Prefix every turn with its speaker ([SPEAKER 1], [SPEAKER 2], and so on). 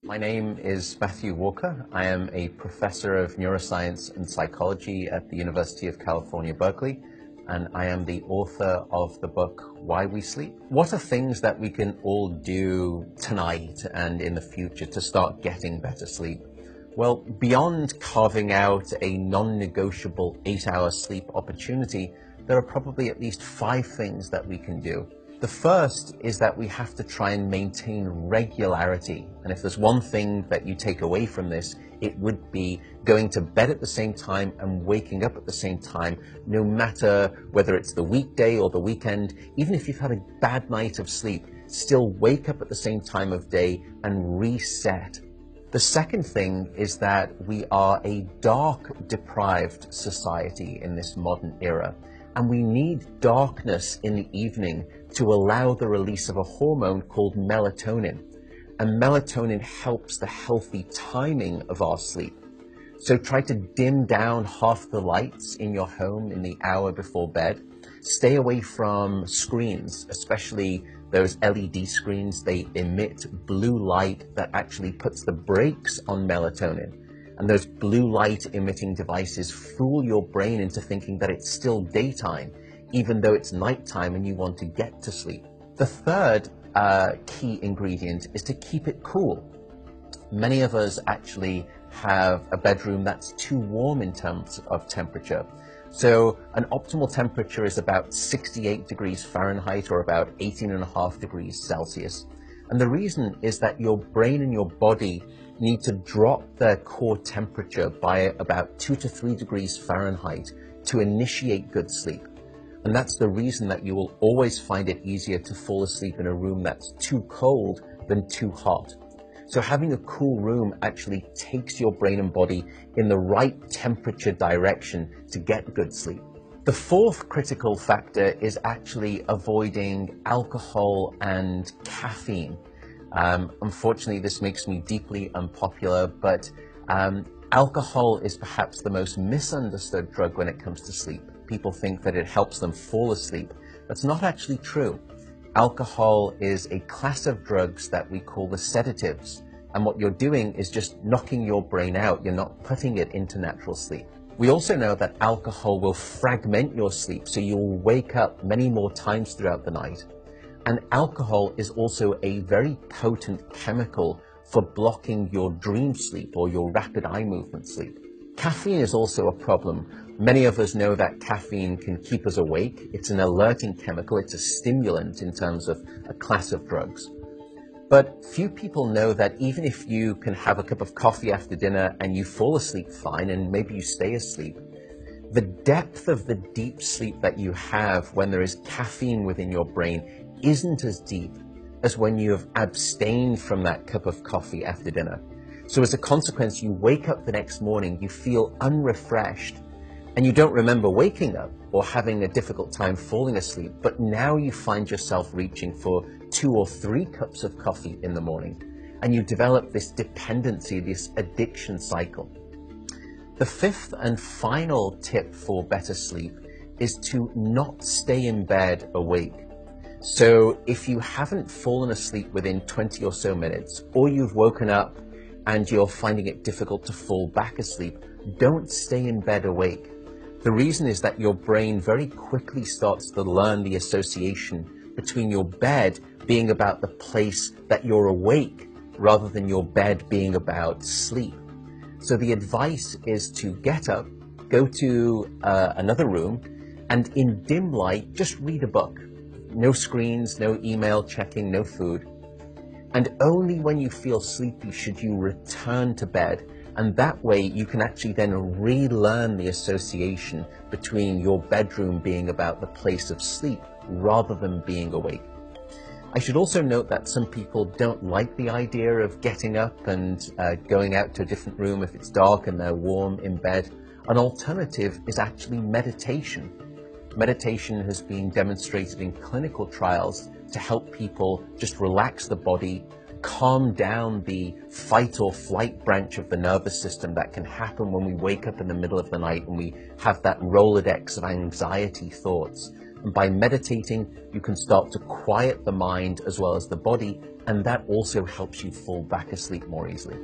[SPEAKER 1] My name is Matthew Walker. I am a professor of neuroscience and psychology at the University of California, Berkeley, and I am the author of the book, Why We Sleep. What are things that we can all do tonight and in the future to start getting better sleep? Well, beyond carving out a non-negotiable 8-hour sleep opportunity, there are probably at least 5 things that we can do. The first is that we have to try and maintain regularity. And if there's one thing that you take away from this, it would be going to bed at the same time and waking up at the same time, no matter whether it's the weekday or the weekend. Even if you've had a bad night of sleep, still wake up at the same time of day and reset. The second thing is that we are a dark-deprived society in this modern era, and we need darkness in the evening to allow the release of a hormone called melatonin. And melatonin helps the healthy timing of our sleep. So try to dim down half the lights in your home in the hour before bed. Stay away from screens, especially those LED screens. They emit blue light that actually puts the brakes on melatonin. And those blue light emitting devices fool your brain into thinking that it's still daytime, even though it's nighttime and you want to get to sleep. The third key ingredient is to keep it cool. Many of us actually have a bedroom that's too warm in terms of temperature. So an optimal temperature is about 68 degrees Fahrenheit or about 18.5 degrees Celsius. And the reason is that your brain and your body need to drop their core temperature by about 2 to 3 degrees Fahrenheit to initiate good sleep. And that's the reason that you will always find it easier to fall asleep in a room that's too cold than too hot. So having a cool room actually takes your brain and body in the right temperature direction to get good sleep. The fourth critical factor is actually avoiding alcohol and caffeine. Unfortunately, this makes me deeply unpopular, but alcohol is perhaps the most misunderstood drug when it comes to sleep. People think that it helps them fall asleep. That's not actually true. Alcohol is a class of drugs that we call the sedatives. And what you're doing is just knocking your brain out. You're not putting it into natural sleep. We also know that alcohol will fragment your sleep, so you'll wake up many more times throughout the night. And alcohol is also a very potent chemical for blocking your dream sleep or your rapid eye movement sleep. Caffeine is also a problem. Many of us know that caffeine can keep us awake. It's an alerting chemical. It's a stimulant in terms of a class of drugs. But few people know that even if you can have a cup of coffee after dinner and you fall asleep fine and maybe you stay asleep, the depth of the deep sleep that you have when there is caffeine within your brain isn't as deep as when you have abstained from that cup of coffee after dinner. So as a consequence, you wake up the next morning, you feel unrefreshed, and you don't remember waking up or having a difficult time falling asleep, but now you find yourself reaching for 2 or 3 cups of coffee in the morning, and you develop this dependency, this addiction cycle. The fifth and final tip for better sleep is to not stay in bed awake. So if you haven't fallen asleep within 20 or so minutes, or you've woken up and you're finding it difficult to fall back asleep, don't stay in bed awake. The reason is that your brain very quickly starts to learn the association between your bed being about the place that you're awake rather than your bed being about sleep. So the advice is to get up, go to another room, and in dim light, just read a book. No screens, no email checking, no food. And only when you feel sleepy should you return to bed. And that way you can actually then relearn the association between your bedroom being about the place of sleep rather than being awake. I should also note that some people don't like the idea of getting up and going out to a different room if it's dark and they're warm in bed. An alternative is actually meditation. Meditation has been demonstrated in clinical trials to help people just relax the body, calm down the fight or flight branch of the nervous system that can happen when we wake up in the middle of the night and we have that Rolodex of anxiety thoughts. And by meditating, you can start to quiet the mind as well as the body, and that also helps you fall back asleep more easily.